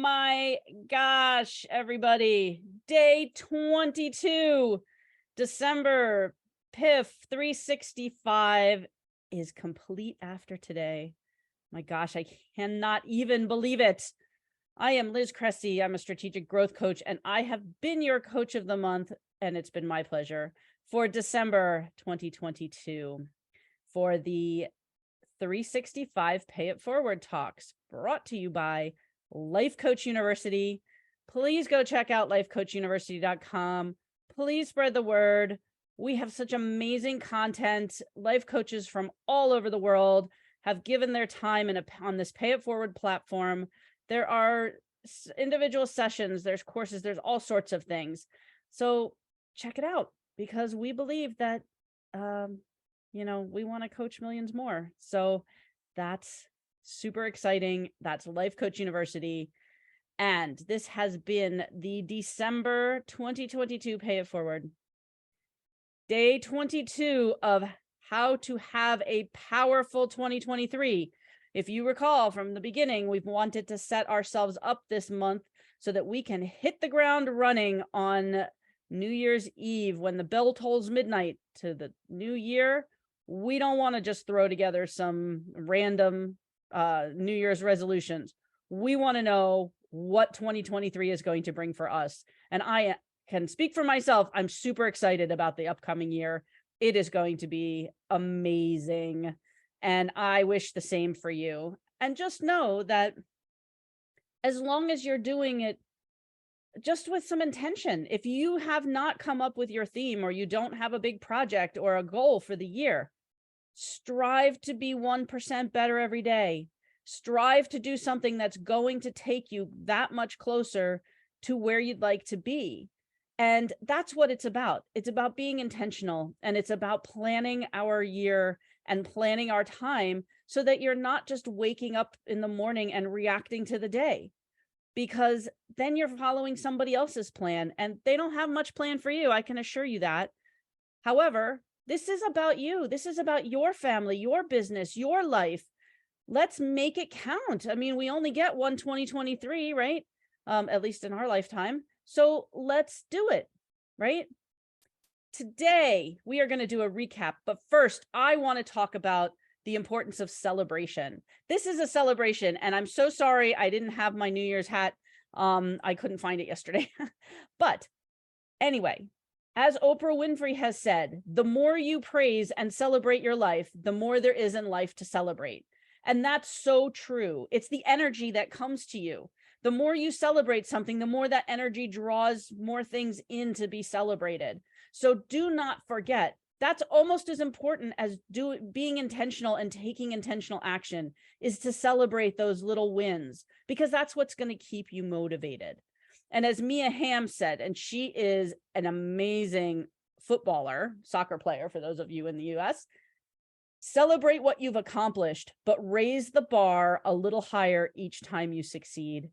my gosh, everybody. Day 22, December PIF 365 is complete after today. My gosh, I cannot even believe it. I am Liz Cresci. I'm a strategic growth coach, and I have been your coach of the month, and it's been my pleasure for December 2022 for the 365 Pay It Forward talks brought to you by Life Coach University. Please go check out lifecoachuniversity.com. Please spread the word. We have such amazing content. Life coaches from all over the world have given their time on this Pay It Forward platform. There are individual sessions, there's courses, there's all sorts of things. So check it out, because we believe that, we want to coach millions more. So that's super exciting. That's Life Coach University. And this has been the December 2022 Pay It Forward. Day 22 of how to have a powerful 2023. If you recall from the beginning, we've wanted to set ourselves up this month so that we can hit the ground running on New Year's Eve when the bell tolls midnight to the new year. We don't want to just throw together some random New Year's resolutions. We want to know what 2023 is going to bring for us. And I can speak for myself. I'm super excited about the upcoming year. It is going to be amazing. And I wish the same for you. And just know that as long as you're doing it just with some intention, if you have not come up with your theme, or you don't have a big project or a goal for the year, strive to be 1% better every day. Strive to do something that's going to take you that much closer to where you'd like to be. And that's what it's about. It's about being intentional, and it's about planning our year and planning our time so that you're not just waking up in the morning and reacting to the day, because then you're following somebody else's plan and they don't have much plan for you. I can assure you that. However, this is about you. This is about your family, your business, your life. Let's make it count. I mean, we only get one 2023, right? At least in our lifetime. So let's do it, right? Today, we are going to do a recap. But first, I want to talk about the importance of celebration. This is a celebration, and I'm so sorry I didn't have my New Year's hat. I couldn't find it yesterday. But anyway, as Oprah Winfrey has said, the more you praise and celebrate your life, the more there is in life to celebrate. And that's so true. It's the energy that comes to you. The more you celebrate something, the more that energy draws more things in to be celebrated. So do not forget, that's almost as important as being intentional and taking intentional action, is to celebrate those little wins, because that's what's going to keep you motivated. And as Mia Hamm said, and she is an amazing footballer, soccer player, for those of you in the US, celebrate what you've accomplished, but raise the bar a little higher each time you succeed.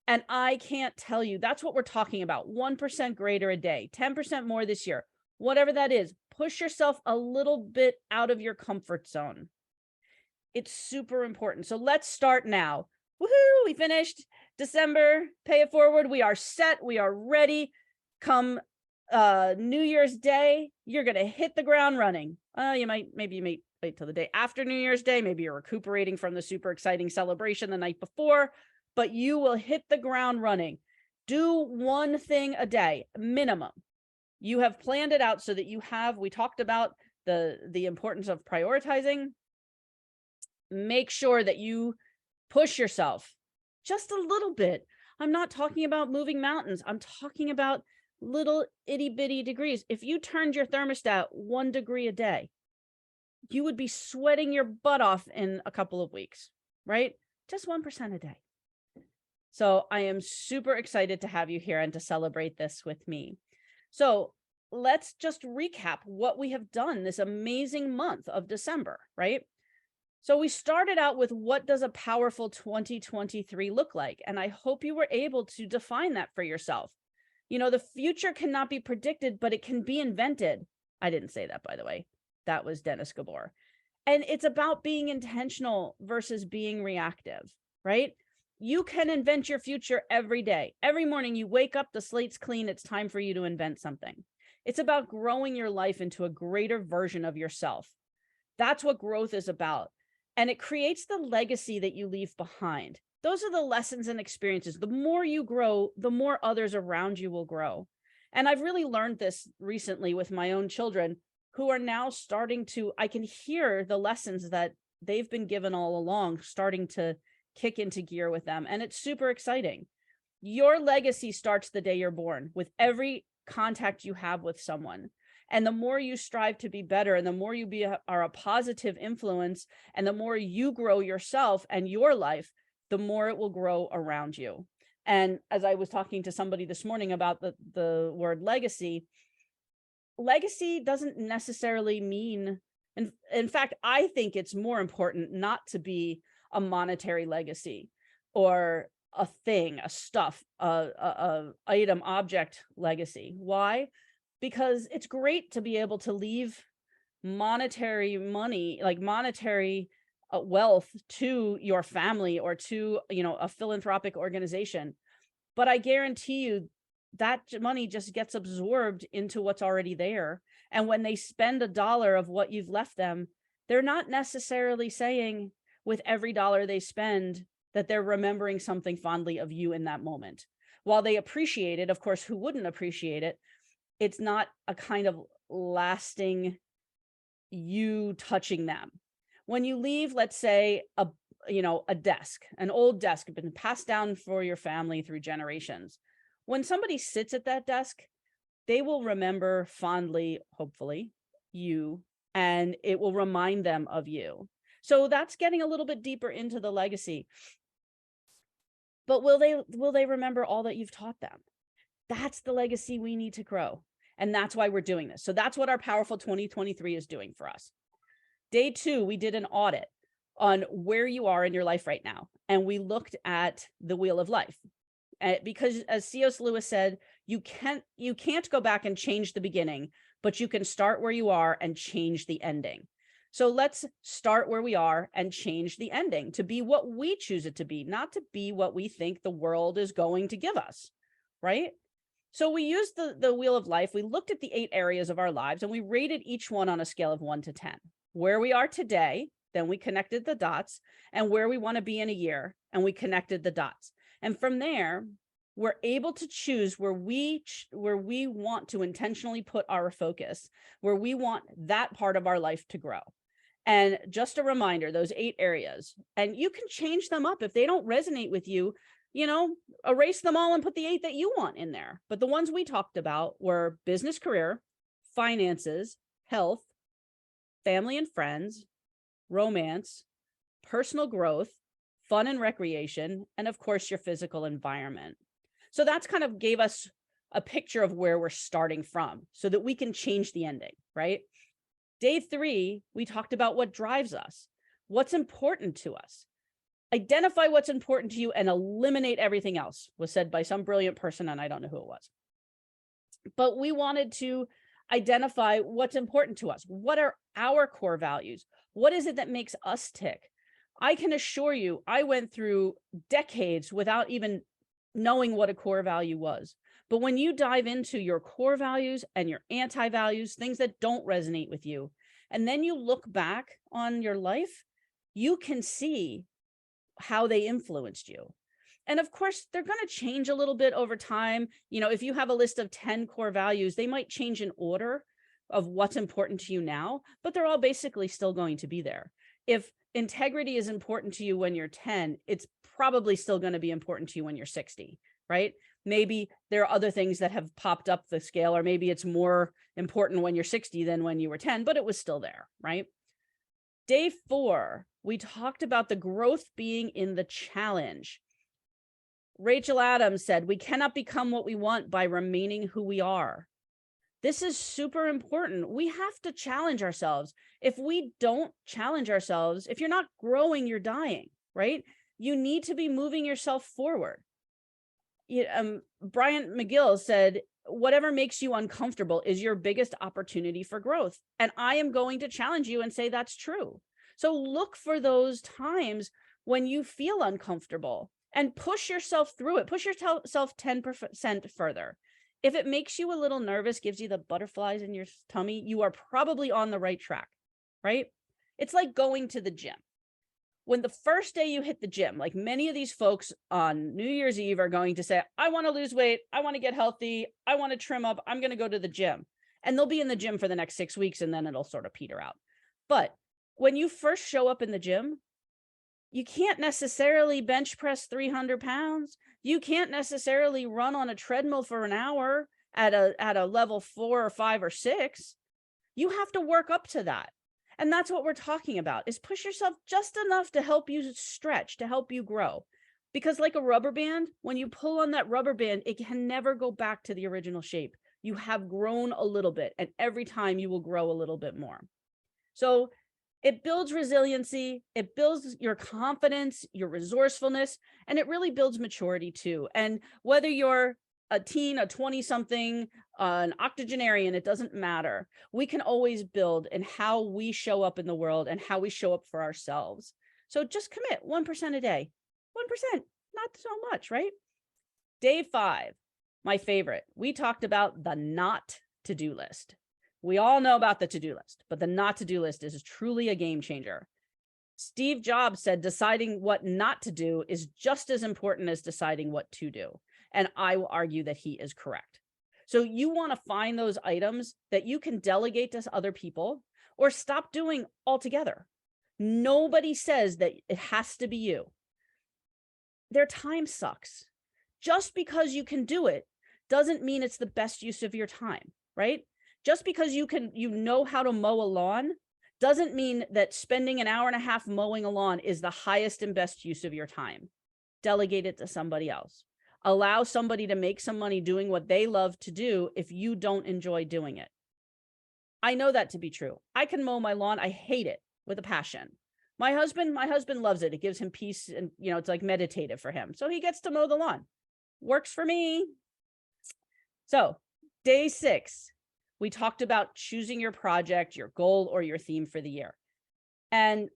And I can't tell you, that's what we're talking about. 1% greater a day, 10% more this year, whatever that is. Push yourself a little bit out of your comfort zone. It's super important. So let's start now. Woohoo! We finished December. Pay it forward. We are set. We are ready. Come New Year's Day, you're going to hit the ground running. Maybe you may wait till the day after New Year's Day. Maybe you're recuperating from the super exciting celebration the night before, but you will hit the ground running. Do one thing a day, minimum. You have planned it out so that we talked about the importance of prioritizing. Make sure that you push yourself just a little bit. I'm not talking about moving mountains. I'm talking about little itty bitty degrees. If you turned your thermostat 1 degree a day, you would be sweating your butt off in a couple of weeks, right? Just 1% a day. So I am super excited to have you here and to celebrate this with me. So let's just recap what we have done this amazing month of December, right? So we started out with, what does a powerful 2023 look like? And I hope you were able to define that for yourself. You know, the future cannot be predicted, but it can be invented. I didn't say that, by the way. That was Dennis Gabor. And it's about being intentional versus being reactive, right? You can invent your future every day. Every morning you wake up, the slate's clean. It's time for you to invent something. It's about growing your life into a greater version of yourself. That's what growth is about. And it creates the legacy that you leave behind. Those are the lessons and experiences. The more you grow, the more others around you will grow. And I've really learned this recently with my own children, who are now starting to, I can hear the lessons that they've been given all along starting to kick into gear with them. And it's super exciting. Your legacy starts the day you're born, with every contact you have with someone. And the more you strive to be better, and the more you are a positive influence, and the more you grow yourself and your life, the more it will grow around you. And as I was talking to somebody this morning about the word legacy doesn't necessarily mean, and in fact, I think it's more important not to be a monetary legacy or a thing, a stuff, a item, object legacy. Why? Because it's great to be able to leave monetary money, like monetary wealth, to your family or to, a philanthropic organization. But I guarantee you that money just gets absorbed into what's already there. And when they spend $1 of what you've left them, they're not necessarily saying with every dollar they spend that they're remembering something fondly of you in that moment. While they appreciate it, of course, who wouldn't appreciate it? It's not a kind of lasting you touching them. When you leave, let's say, a desk, an old desk, been passed down for your family through generations. When somebody sits at that desk, they will remember fondly, hopefully, you, and it will remind them of you. So that's getting a little bit deeper into the legacy. But will they remember all that you've taught them? That's the legacy we need to grow. And that's why we're doing this. So that's what our Powerful 2023 is doing for us. Day 2, we did an audit on where you are in your life right now. And we looked at the wheel of life. Because as C.S. Lewis said, you can't go back and change the beginning, but you can start where you are and change the ending. So let's start where we are and change the ending to be what we choose it to be, not to be what we think the world is going to give us, right? So we used the wheel of life. We looked at the 8 areas of our lives and we rated each one on a scale of 1 to 10. Where we are today, then we connected the dots, and where we want to be in a year, and we connected the dots. And from there, we're able to choose where we want to intentionally put our focus, where we want that part of our life to grow. And just a reminder, those 8 areas, and you can change them up if they don't resonate with you, erase them all and put the 8 that you want in there. But the ones we talked about were business, career, finances, health, family and friends, romance, personal growth, fun and recreation, and of course, your physical environment. So that's kind of gave us a picture of where we're starting from so that we can change the ending, right? Day 3, we talked about what drives us, what's important to us. Identify what's important to you and eliminate everything else, was said by some brilliant person, and I don't know who it was. But we wanted to identify what's important to us. What are our core values? What is it that makes us tick? I can assure you, I went through decades without even knowing what a core value was. But when you dive into your core values and your anti-values, things that don't resonate with you, and then you look back on your life, you can see how they influenced you. And of course, they're going to change a little bit over time. If you have a list of 10 core values, they might change in order of what's important to you now, but they're all basically still going to be there. If integrity is important to you when you're 10, it's probably still going to be important to you when you're 60, right? Maybe there are other things that have popped up the scale, or maybe it's more important when you're 60 than when you were 10, but it was still there, right? Day 4, we talked about the growth being in the challenge. Rachel Adams said, we cannot become what we want by remaining who we are. This is super important. We have to challenge ourselves. If we don't challenge ourselves, if you're not growing, you're dying, right? You need to be moving yourself forward. Bryant McGill said, whatever makes you uncomfortable is your biggest opportunity for growth. And I am going to challenge you and say that's true. So look for those times when you feel uncomfortable. and push yourself through it. Push yourself 10% further. If it makes you a little nervous, gives you the butterflies in your tummy, you are probably on the right track, right? It's like going to the gym. When the first day you hit the gym, like many of these folks on New Year's Eve are going to say, I want to lose weight, I want to get healthy, I want to trim up, I'm going to go to the gym. And they'll be in the gym for the next 6 weeks and then it'll sort of peter out. But when you first show up in the gym, you can't necessarily bench press 300 pounds. You can't necessarily run on a treadmill for an hour at a level 4 or 5 or 6. You have to work up to that. And that's what we're talking about, is push yourself just enough to help you stretch, to help you grow. Because like a rubber band, when you pull on that rubber band, it can never go back to the original shape. You have grown a little bit, and every time you will grow a little bit more. So it builds resiliency, it builds your confidence, your resourcefulness, and it really builds maturity too. And whether you're a teen, a 20-something, an octogenarian, it doesn't matter. We can always build in how we show up in the world and how we show up for ourselves. So just commit 1% a day. 1%, not so much, right? Day 5, my favorite. We talked about the not to-do list. We all know about the to-do list, but the not to-do list is truly a game changer. Steve Jobs said deciding what not to do is just as important as deciding what to do. And I will argue that he is correct. So you want to find those items that you can delegate to other people or stop doing altogether. Nobody says that it has to be you. Their time sucks. Just because you can do it doesn't mean it's the best use of your time, right? Just because you know how to mow a lawn doesn't mean that spending an hour and a half mowing a lawn is the highest and best use of your time. Delegate it to somebody else. Allow somebody to make some money doing what they love to do if you don't enjoy doing it. I know that to be true. I can mow my lawn. I hate it with a passion. My husband loves it. It gives him peace, and it's like meditative for him. So he gets to mow the lawn. Works for me. So day 6, we talked about choosing your project, your goal, or your theme for the year. And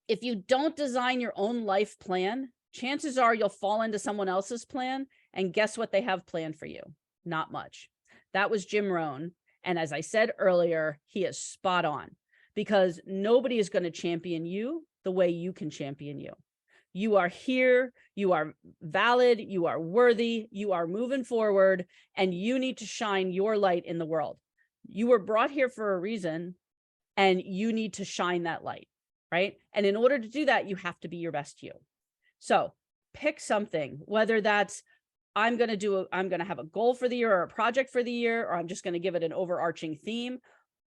if you don't design your own life plan, chances are you'll fall into someone else's plan, and guess what they have planned for you? Not much. That was Jim Rohn. And as I said earlier, he is spot on, because nobody is going to champion you the way you can champion you. You are here, you are valid, you are worthy, you are moving forward, and you need to shine your light in the world. You were brought here for a reason, and you need to shine that light, right? And in order to do that, you have to be your best you. So pick something, whether that's I'm going to have a goal for the year or a project for the year, or I'm just going to give it an overarching theme.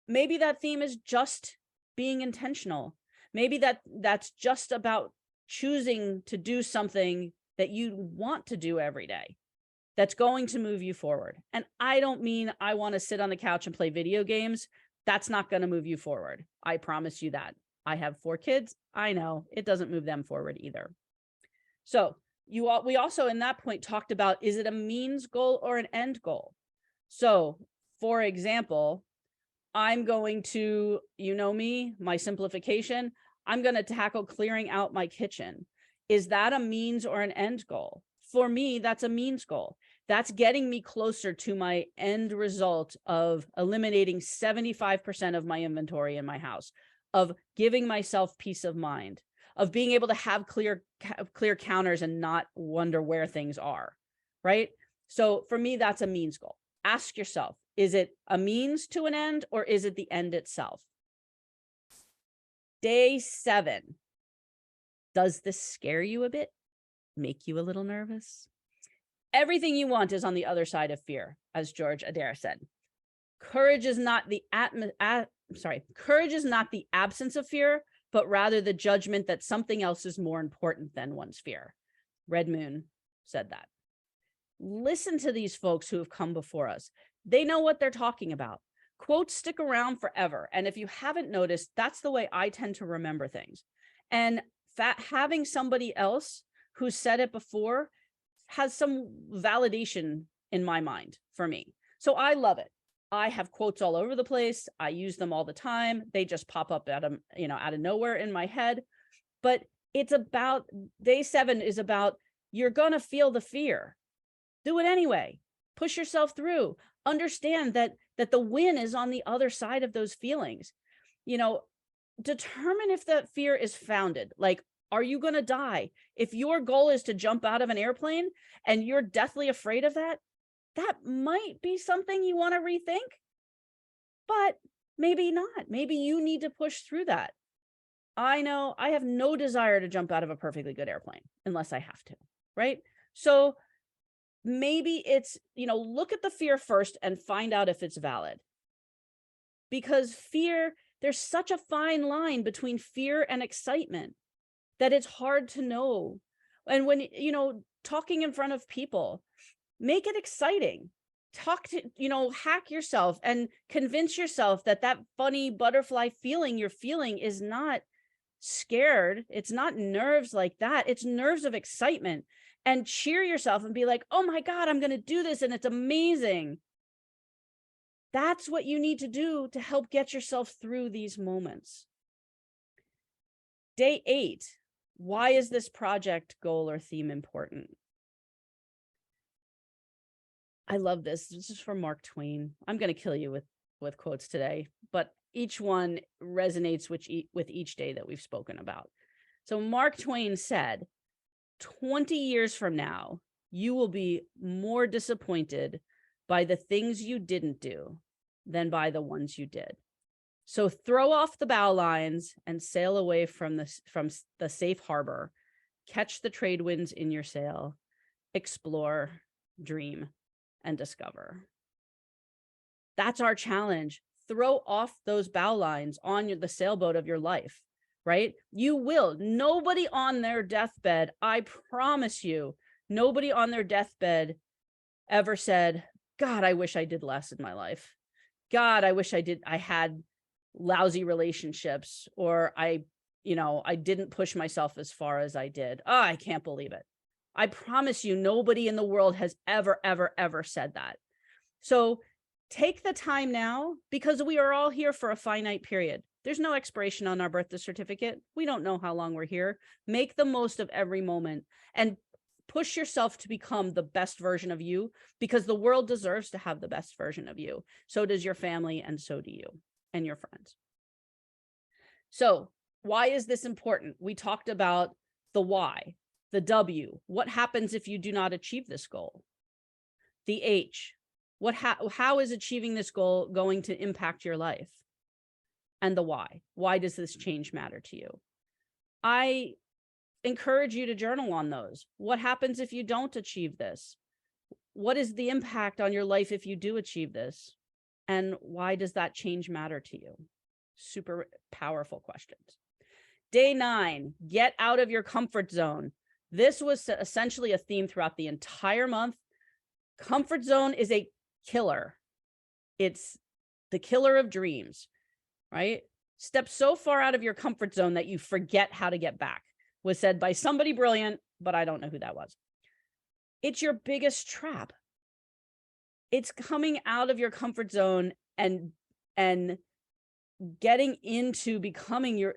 Maybe that theme is just being intentional. Maybe that's just about choosing to do something that you want to do every day that's going to move you forward. And I don't mean I want to sit on the couch and play video games. That's not going to move you forward. I promise you that. I have 4 kids. I know it doesn't move them forward either. So we also in that point talked about, is it a means goal or an end goal? So for example, I'm going to, my simplification, I'm going to tackle clearing out my kitchen. Is that a means or an end goal? For me, that's a means goal. That's getting me closer to my end result of eliminating 75% of my inventory in my house, of giving myself peace of mind, of being able to have clear counters and not wonder where things are, right? So for me, that's a means goal. Ask yourself, is it a means to an end, or is it the end itself? Day 7. Does this scare you a bit? Make you a little nervous? Everything you want is on the other side of fear, as George Adair said. Courage is not the absence of fear, but rather the judgment that something else is more important than one's fear. Red Moon said that. Listen to these folks who have come before us. They know what they're talking about. Quotes stick around forever. And if you haven't noticed, that's the way I tend to remember things. And having somebody else who said it before has some validation in my mind for me. So I love it. I have quotes all over the place. I use them all the time. They just pop up out of nowhere in my head. But it's about, day 7 is about You're going to feel the fear. Do it anyway. Push yourself through. Understand that the win is on the other side of those feelings. You know, determine if that fear is founded. Like, are you going to die? If your goal is to jump out of an airplane and you're deathly afraid of that, that might be something you want to rethink, but maybe not. Maybe you need to push through that. I know I have no desire to jump out of a perfectly good airplane unless I have to, right? So maybe it's, look at the fear first and find out if it's valid. Because fear, there's such a fine line between fear and excitement that it's hard to know. And when, talking in front of people, make it exciting. Talk to, hack yourself and convince yourself that funny butterfly feeling you're feeling is not scared. It's not nerves like that. It's nerves of excitement. And cheer yourself and be like, oh my God, I'm going to do this. And it's amazing. That's what you need to do to help get yourself through these moments. Day 8. Why is this project, goal, or theme important? I love this. This is from Mark Twain. I'm going to kill you with quotes today, but each one resonates with each day that we've spoken about. So Mark Twain said, 20 years from now, you will be more disappointed by the things you didn't do than by the ones you did. So throw off the bow lines and sail away from the safe harbor. Catch the trade winds in your sail. Explore, dream, and discover. That's our challenge. Throw off those bow lines on the sailboat of your life, right? You will. Nobody on their deathbed, I promise you, nobody on their deathbed ever said, God, I wish I did less in my life. God, I wish I had lousy relationships, or I didn't push myself as far as I did. Oh, I can't believe it. I promise you, nobody in the world has ever, ever, ever said that. So take the time now, because we are all here for a finite period. There's no expiration on our birth certificate. We don't know how long we're here. Make the most of every moment and push yourself to become the best version of you, because the world deserves to have the best version of you. So does your family, and so do you and your friends. So why is this important? We talked about the why, the W. What happens if you do not achieve this goal? The H. How is achieving this goal going to impact your life? And the why. Why does this change matter to you? I encourage you to journal on those. What happens if you don't achieve this? What is the impact on your life if you do achieve this? And why does that change matter to you? Super powerful questions. Day 9, get out of your comfort zone. This was essentially a theme throughout the entire month. Comfort zone is a killer. It's the killer of dreams, right? Step so far out of your comfort zone that you forget how to get back, was said by somebody brilliant, but I don't know who that was. It's your biggest trap. It's coming out of your comfort zone and getting into becoming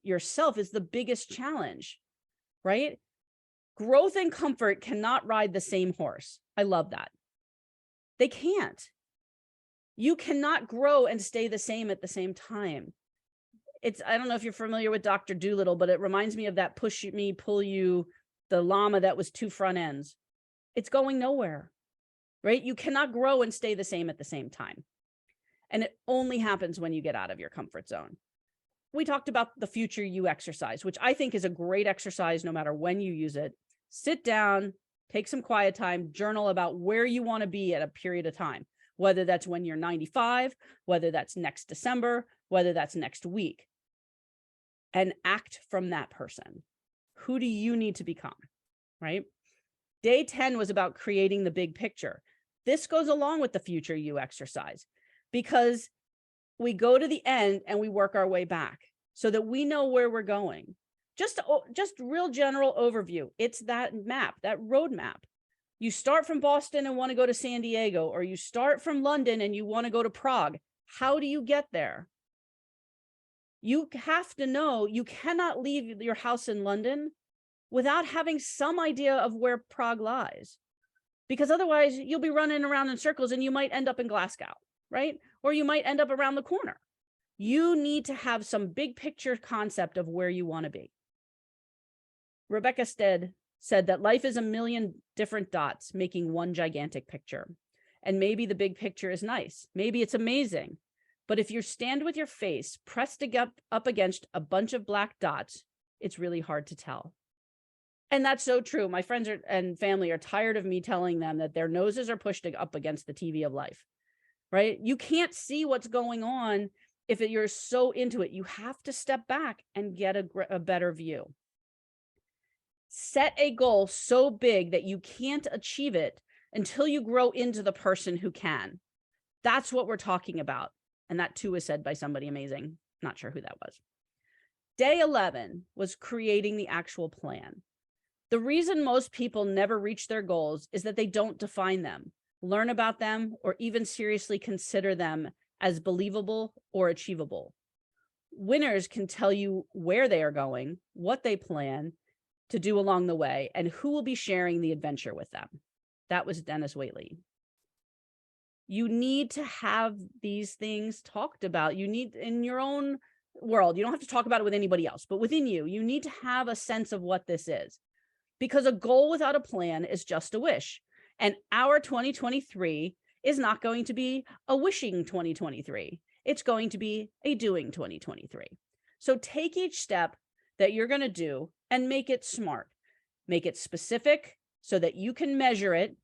yourself is the biggest challenge, right? Growth and comfort cannot ride the same horse. I love that. They can't. You cannot grow and stay the same at the same time. I don't know if you're familiar with Dr. Dolittle, but it reminds me of that push me, pull you, the llama that was 2 front ends. It's going nowhere, right? You cannot grow and stay the same at the same time. And it only happens when you get out of your comfort zone. We talked about the future you exercise, which I think is a great exercise no matter when you use it. Sit down, take some quiet time, journal about where you want to be at a period of time, whether that's when you're 95, whether that's next December, whether that's next week, and act from that person. Who do you need to become, right? Day 10 was about creating the big picture. This goes along with the future you exercise, because we go to the end and we work our way back so that we know where we're going. Just real general overview. It's that map, that roadmap. You start from Boston and want to go to San Diego, or you start from London and you want to go to Prague. How do you get there? You have to know you cannot leave your house in London without having some idea of where Prague lies. Because otherwise you'll be running around in circles and you might end up in Glasgow, right? Or you might end up around the corner. You need to have some big picture concept of where you want to be. Rebecca Stead said that life is a million different dots making one gigantic picture. And maybe the big picture is nice. Maybe it's amazing. But if you stand with your face pressed up against a bunch of black dots, it's really hard to tell. And that's so true. My friends and family are tired of me telling them that their noses are pushed up against the TV of life, right? You can't see what's going on if you're so into it. You have to step back and get a better view. Set a goal so big that you can't achieve it until you grow into the person who can. That's what we're talking about. And that too was said by somebody amazing. Not sure who that was. Day 11 was creating the actual plan. The reason most people never reach their goals is that they don't define them, learn about them, or even seriously consider them as believable or achievable. Winners can tell you where they are going, what they plan to do along the way, and who will be sharing the adventure with them. That was Dennis Waitley. You need to have these things talked about. You need in your own world. You don't have to talk about it with anybody else, but within you, you need to have a sense of what this is. Because a goal without a plan is just a wish. And our 2023 is not going to be a wishing 2023. It's going to be a doing 2023. So take each step that you're going to do and make it smart. Make it specific so that you can measure it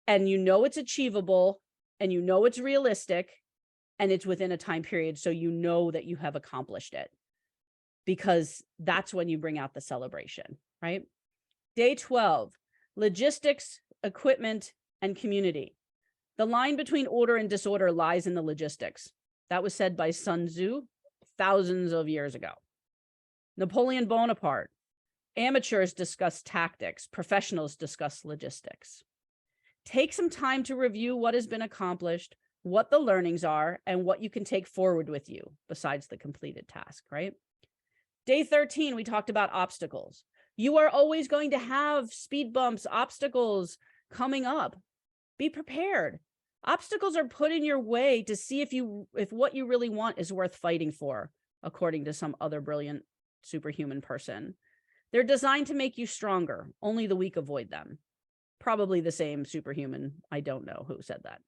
and you know it's achievable and you know it's realistic and it's within a time period so you know that you have accomplished it. Because that's when you bring out the celebration, right? Day 12, logistics, equipment, and community. The line between order and disorder lies in the logistics. That was said by Sun Tzu thousands of years ago. Napoleon Bonaparte. Amateurs discuss tactics, professionals discuss logistics. Take some time to review what has been accomplished, what the learnings are, and what you can take forward with you besides the completed task, right? Day 13, we talked about obstacles. You are always going to have speed bumps, obstacles coming up. Be prepared. Obstacles are put in your way to see if what you really want is worth fighting for, according to some other brilliant superhuman person. They're designed to make you stronger. Only the weak avoid them. Probably the same superhuman. I don't know who said that.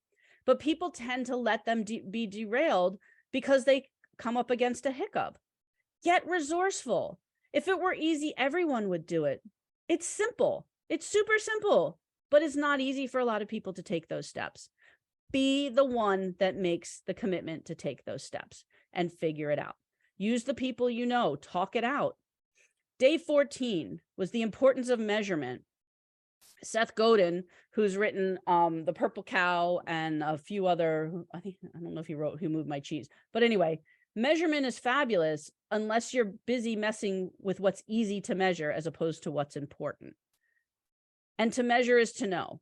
But people tend to let them be derailed because they come up against a hiccup. Get resourceful. If it were easy, everyone would do it. It's simple. It's super simple, but it's not easy for a lot of people to take those steps. Be the one that makes the commitment to take those steps and figure it out. Use the people you know, talk it out. Day 14 was the importance of measurement. Seth Godin, who's written The Purple Cow and a few other, I don't know if he wrote Who Moved My Cheese, but anyway, measurement is fabulous unless you're busy messing with what's easy to measure as opposed to what's important. And to measure is to know.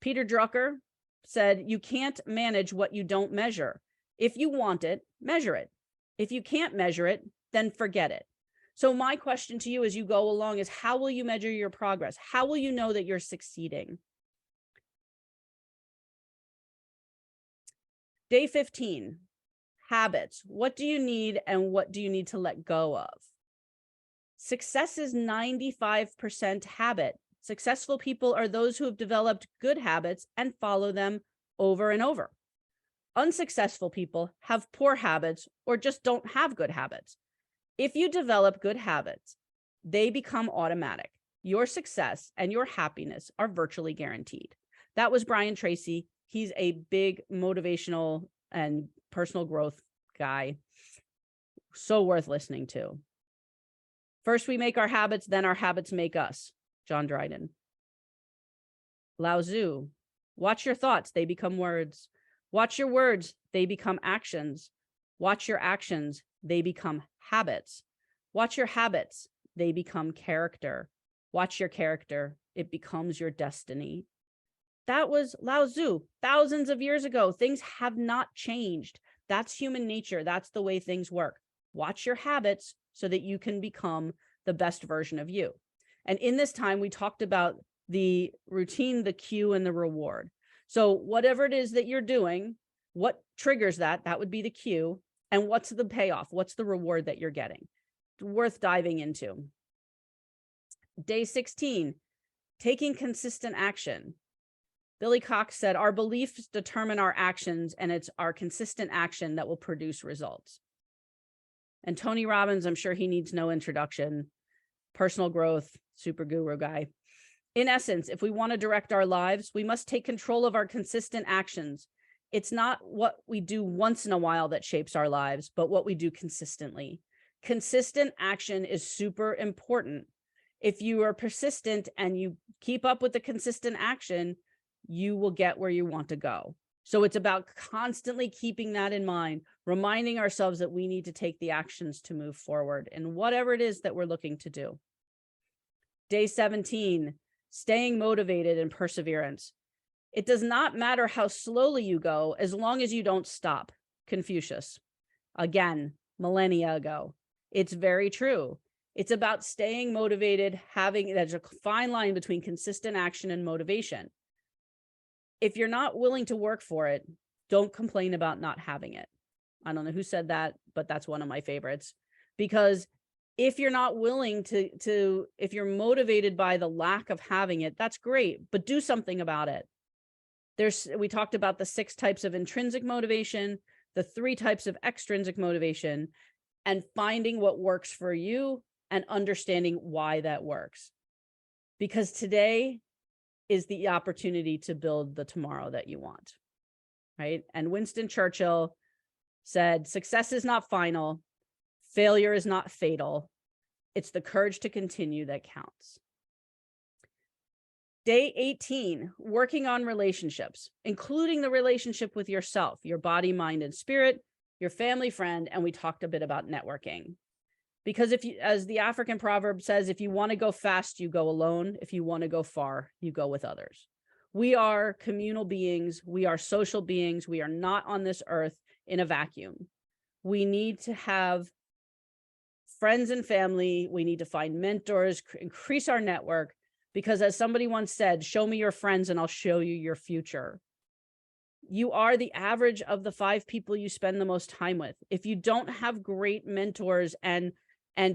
Peter Drucker said, you can't manage what you don't measure. If you want it, measure it. If you can't measure it, then forget it. So my question to you as you go along is, how will you measure your progress? How will you know that you're succeeding? Day 15, habits. What do you need and what do you need to let go of? Success is 95% habit. Successful people are those who have developed good habits and follow them over and over. Unsuccessful people have poor habits or just don't have good habits. If you develop good habits, they become automatic. Your success and your happiness are virtually guaranteed. That was Brian Tracy. He's a big motivational and personal growth guy. So worth listening to. First, we make our habits, then our habits make us. John Dryden. Lao Tzu. Watch your thoughts, they become words. Watch your words, they become actions. Watch your actions, they become habits. Watch your habits, they become character. Watch your character, it becomes your destiny. That was Lao Tzu thousands of years ago. Things have not changed. That's human nature. That's the way things work. Watch your habits so that you can become the best version of you. And in this time, we talked about the routine, the cue, and the reward. So whatever it is that you're doing, what triggers that? That would be the cue. And what's the payoff? What's the reward that you're getting? Worth diving into. Day 16, taking consistent action. Billy Cox said, our beliefs determine our actions, and it's our consistent action that will produce results. And Tony Robbins, I'm sure he needs no introduction. Personal growth, super guru guy. In essence, if we want to direct our lives, we must take control of our consistent actions. It's not what we do once in a while that shapes our lives, but what we do consistently. Consistent action is super important. If you are persistent and you keep up with the consistent action, you will get where you want to go. So it's about constantly keeping that in mind, reminding ourselves that we need to take the actions to move forward in whatever it is that we're looking to do. Day 17, staying motivated and perseverance. It does not matter how slowly you go, as long as you don't stop. Confucius, again, millennia ago. It's very true. It's about staying motivated, there's a fine line between consistent action and motivation. If you're not willing to work for it, don't complain about not having it. I don't know who said that, but that's one of my favorites. Because if you're not willing if you're motivated by the lack of having it, that's great, but do something about it. We talked about the 6 types of intrinsic motivation, the 3 types of extrinsic motivation, and finding what works for you and understanding why that works. Because today is the opportunity to build the tomorrow that you want, right? And Winston Churchill said, success is not final, failure is not fatal. It's the courage to continue that counts. Day 18, working on relationships, including the relationship with yourself, your body, mind, and spirit, your family, friend, and we talked a bit about networking. Because as the African proverb says, if you want to go fast, you go alone. If you want to go far, you go with others. We are communal beings. We are social beings. We are not on this earth in a vacuum. We need to have friends and family. We need to find mentors, increase our network, because as somebody once said, show me your friends and I'll show you your future. You are the average of the 5 people you spend the most time with. If you don't have great mentors and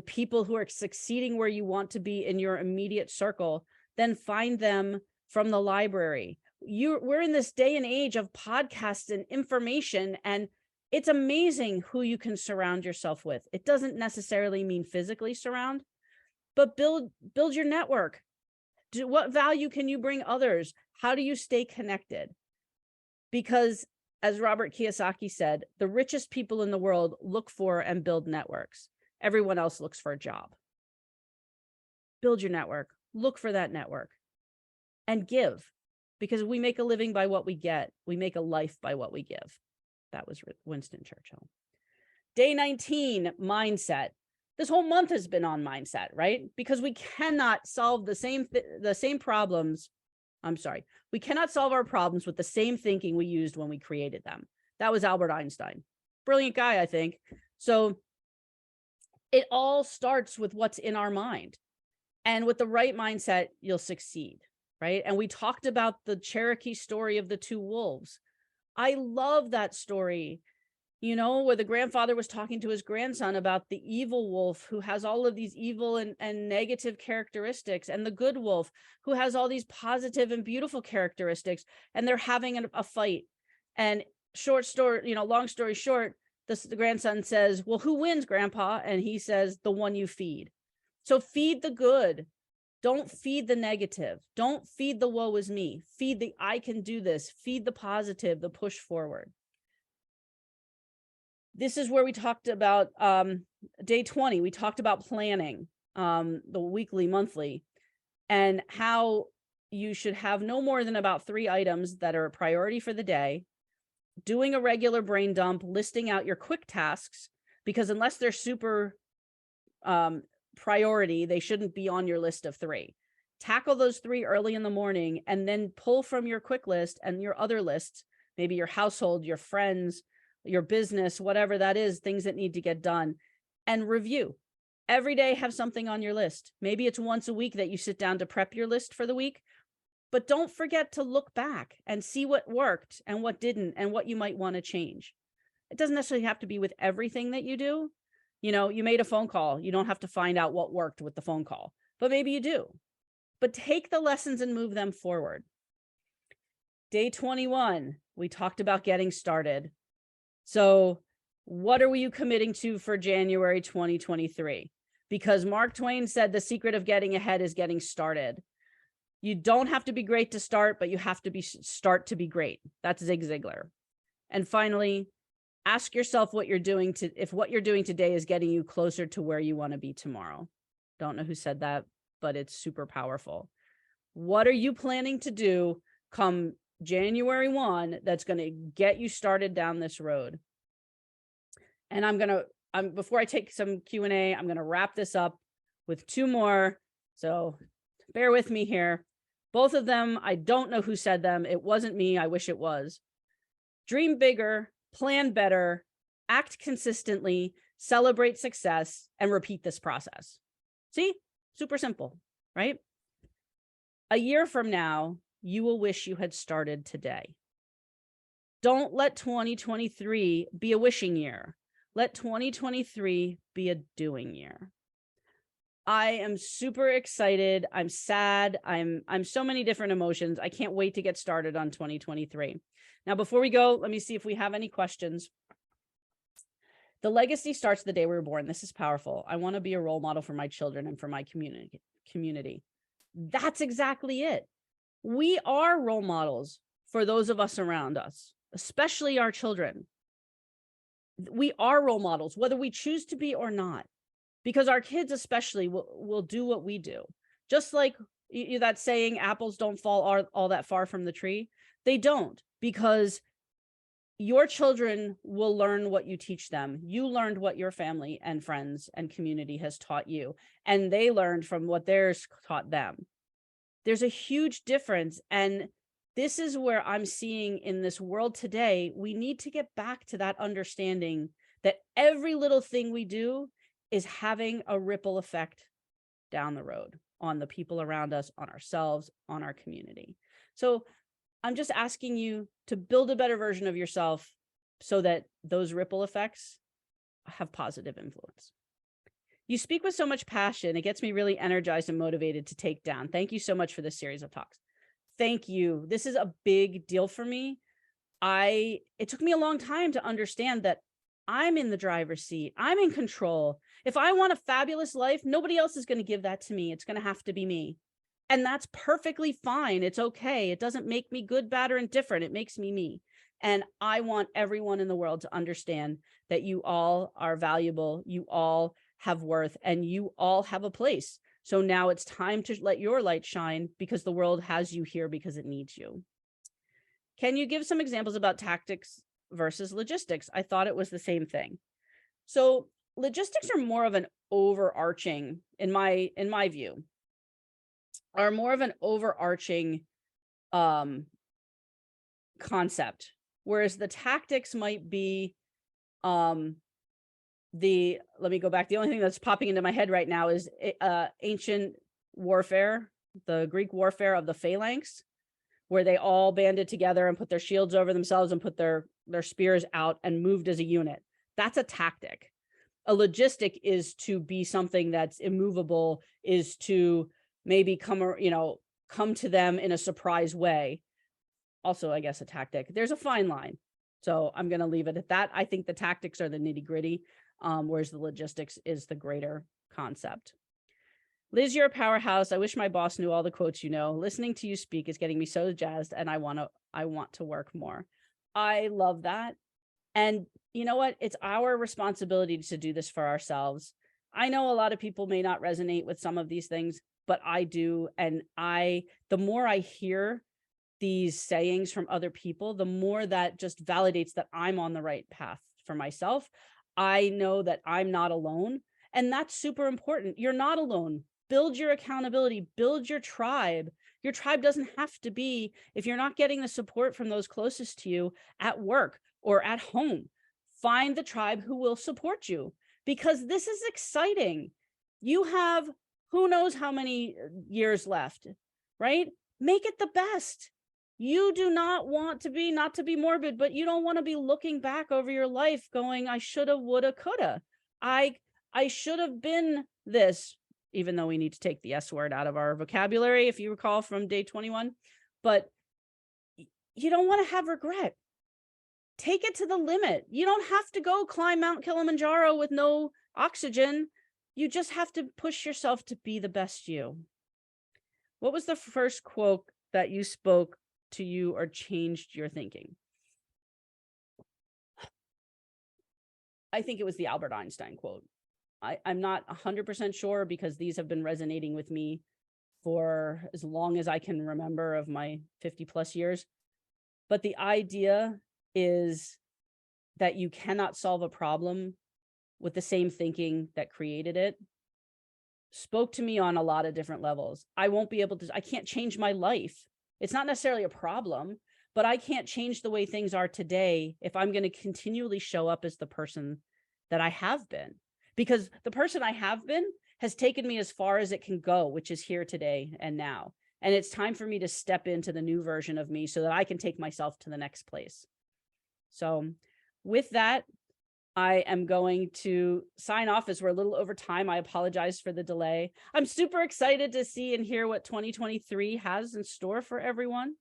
people who are succeeding where you want to be in your immediate circle, then find them from the library. We're in this day and age of podcasts and information, and it's amazing who you can surround yourself with. It doesn't necessarily mean physically surround, but build your network. What value can you bring others? How do you stay connected? Because as Robert Kiyosaki said, the richest people in the world look for and build networks. Everyone else looks for a job. Build your network, look for that network, and give, because we make a living by what we get. We make a life by what we give. That was Winston Churchill. Day 19, mindset. This whole month has been on mindset, right? Because we cannot solve the same problems. I'm sorry. We cannot solve our problems with the same thinking we used when we created them. That was Albert Einstein. Brilliant guy, I think. So it all starts with what's in our mind. And with the right mindset, you'll succeed, right? And we talked about the Cherokee story of the 2 wolves. I love that story, where the grandfather was talking to his grandson about the evil wolf who has all of these evil and negative characteristics, and the good wolf who has all these positive and beautiful characteristics, and they're having a fight. And long story short, the grandson says, well, who wins, Grandpa? And he says, the one you feed. So feed the good. Don't feed the negative. Don't feed the woe is me. Feed the I can do this. Feed the positive, the push forward. This is where we talked about day 20. We talked about planning, the weekly, monthly, and how you should have no more than about 3 items that are a priority for the day, doing a regular brain dump, listing out your quick tasks, because unless they're super priority, they shouldn't be on your list of 3. Tackle those 3 early in the morning, and then pull from your quick list and your other lists, maybe your household, your friends, your business, whatever that is, things that need to get done, and review. Every day have something on your list. Maybe it's once a week that you sit down to prep your list for the week, but don't forget to look back and see what worked and what didn't and what you might want to change. It doesn't necessarily have to be with everything that you do. You know, you made a phone call. You don't have to find out what worked with the phone call, but maybe you do. But take the lessons and move them forward. Day 21, we talked about getting started. So what are you committing to for January 2023? Because Mark Twain said the secret of getting ahead is getting started. You don't have to be great to start, but you have to start to be great. That's Zig Ziglar. And finally, ask yourself what you're doing if what you're doing today is getting you closer to where you want to be tomorrow. Don't know who said that, but it's super powerful. What are you planning to do come January 1 that's going to get you started down this road? And before I take some Q&A, I'm going to wrap this up with two more. So bear with me here. Both of them, I don't know who said them. It wasn't me. I wish it was. Dream bigger, plan better, act consistently, celebrate success, and repeat this process. See? Super simple, right? A year from now, you will wish you had started today. Don't let 2023 be a wishing year. Let 2023 be a doing year. I am super excited. I'm sad. I'm so many different emotions. I can't wait to get started on 2023. Now, before we go, let me see if we have any questions. The legacy starts the day we were born. This is powerful. I want to be a role model for my children and for my community. That's exactly it. We are role models for those of us around us, especially our children. We are role models, whether we choose to be or not, because our kids especially will do what we do. Just like that saying, apples don't fall all that far from the tree. They don't, because your children will learn what you teach them. You learned what your family and friends and community has taught you, and they learned from what theirs taught them. There's a huge difference. And this is where I'm seeing in this world today, we need to get back to that understanding that every little thing we do is having a ripple effect down the road on the people around us, on ourselves, on our community. So I'm just asking you to build a better version of yourself so that those ripple effects have positive influence. You speak with so much passion. It gets me really energized and motivated to take down. Thank you so much for this series of talks. Thank you. This is a big deal for me. It took me a long time to understand that I'm in the driver's seat. I'm in control. If I want a fabulous life, nobody else is going to give that to me. It's going to have to be me. And that's perfectly fine. It's okay. It doesn't make me good, bad, or indifferent. It makes me me. And I want everyone in the world to understand that you all are valuable. You all have worth, and you all have a place. So now it's time to let your light shine, because the world has you here because it needs you. Can you give some examples about tactics versus logistics? I thought it was the same thing. So logistics are more of an overarching, in my view, are more of an overarching concept, whereas the tactics might be let me go back. The only thing that's popping into my head right now is ancient warfare, the Greek warfare of the phalanx, where they all banded together and put their shields over themselves and put their spears out and moved as a unit. That's a tactic. A logistic is to be something that's immovable, is to maybe come to them in a surprise way. Also, I guess a tactic. There's a fine line. So I'm going to leave it at that. I think the tactics are the nitty gritty, whereas the logistics is the greater concept. Liz, you're a powerhouse. I wish my boss knew all the quotes you know. Listening to you speak is getting me so jazzed, and I want to work more. I love that. And you know what? It's our responsibility to do this for ourselves. I know a lot of people may not resonate with some of these things, but I do. And the more I hear these sayings from other people, the more that just validates that I'm on the right path for myself. I know that I'm not alone. And that's super important. You're not alone. Build your accountability, build your tribe. Your tribe doesn't have to be, if you're not getting the support from those closest to you at work or at home, find the tribe who will support you, because this is exciting. You have who knows how many years left, right? Make it the best. You do not want to be, not to be morbid, but you don't want to be looking back over your life going, I shoulda, woulda, coulda. I should have been this, even though we need to take the S word out of our vocabulary, if you recall from day 21. But you don't want to have regret. Take it to the limit. You don't have to go climb Mount Kilimanjaro with no oxygen. You just have to push yourself to be the best you. What was the first quote that you spoke to you or changed your thinking? I think it was the Albert Einstein quote. I'm not 100% sure because these have been resonating with me for as long as I can remember of my 50 plus years. But the idea is that you cannot solve a problem with the same thinking that created it spoke to me on a lot of different levels. I can't change my life. It's not necessarily a problem, but I can't change the way things are today if I'm going to continually show up as the person that I have been. Because the person I have been has taken me as far as it can go, which is here today and now. And it's time for me to step into the new version of me so that I can take myself to the next place. So with that, I am going to sign off as we're a little over time. I apologize for the delay. I'm super excited to see and hear what 2023 has in store for everyone.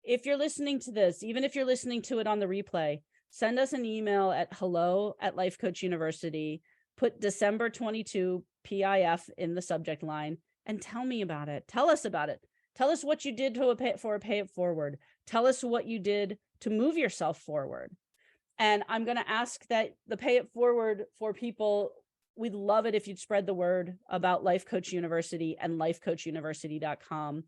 If you're listening to this, even if you're listening to it on the replay, send us an email at hello@Life Coach University, put December 22 PIF in the subject line and tell me about it. Tell us about it. Tell us what you did for a pay it forward. Tell us what you did to move yourself forward. And I'm going to ask that the pay it forward for people, we'd love it if you'd spread the word about Life Coach University and lifecoachuniversity.com.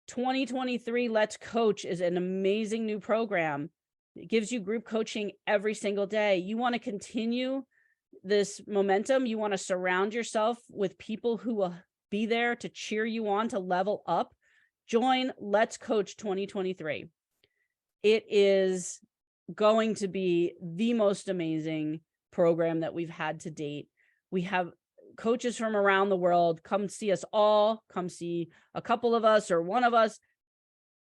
2023 Let's Coach is an amazing new program. It gives you group coaching every single day. You want to continue this momentum. You want to surround yourself with people who will be there to cheer you on to level up. Join Let's Coach 2023. It is going to be the most amazing program that we've had to date. We have coaches from around the world. Come see us all. Come see a couple of us or one of us.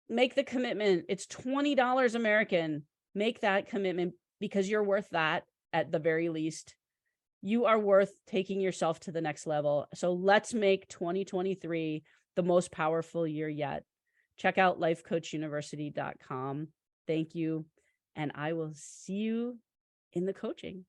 Make the commitment. It's $20 American. Make that commitment because you're worth that at the very least. You are worth taking yourself to the next level. So let's make 2023 the most powerful year yet. Check out lifecoachuniversity.com. Thank you. And I will see you in the coaching.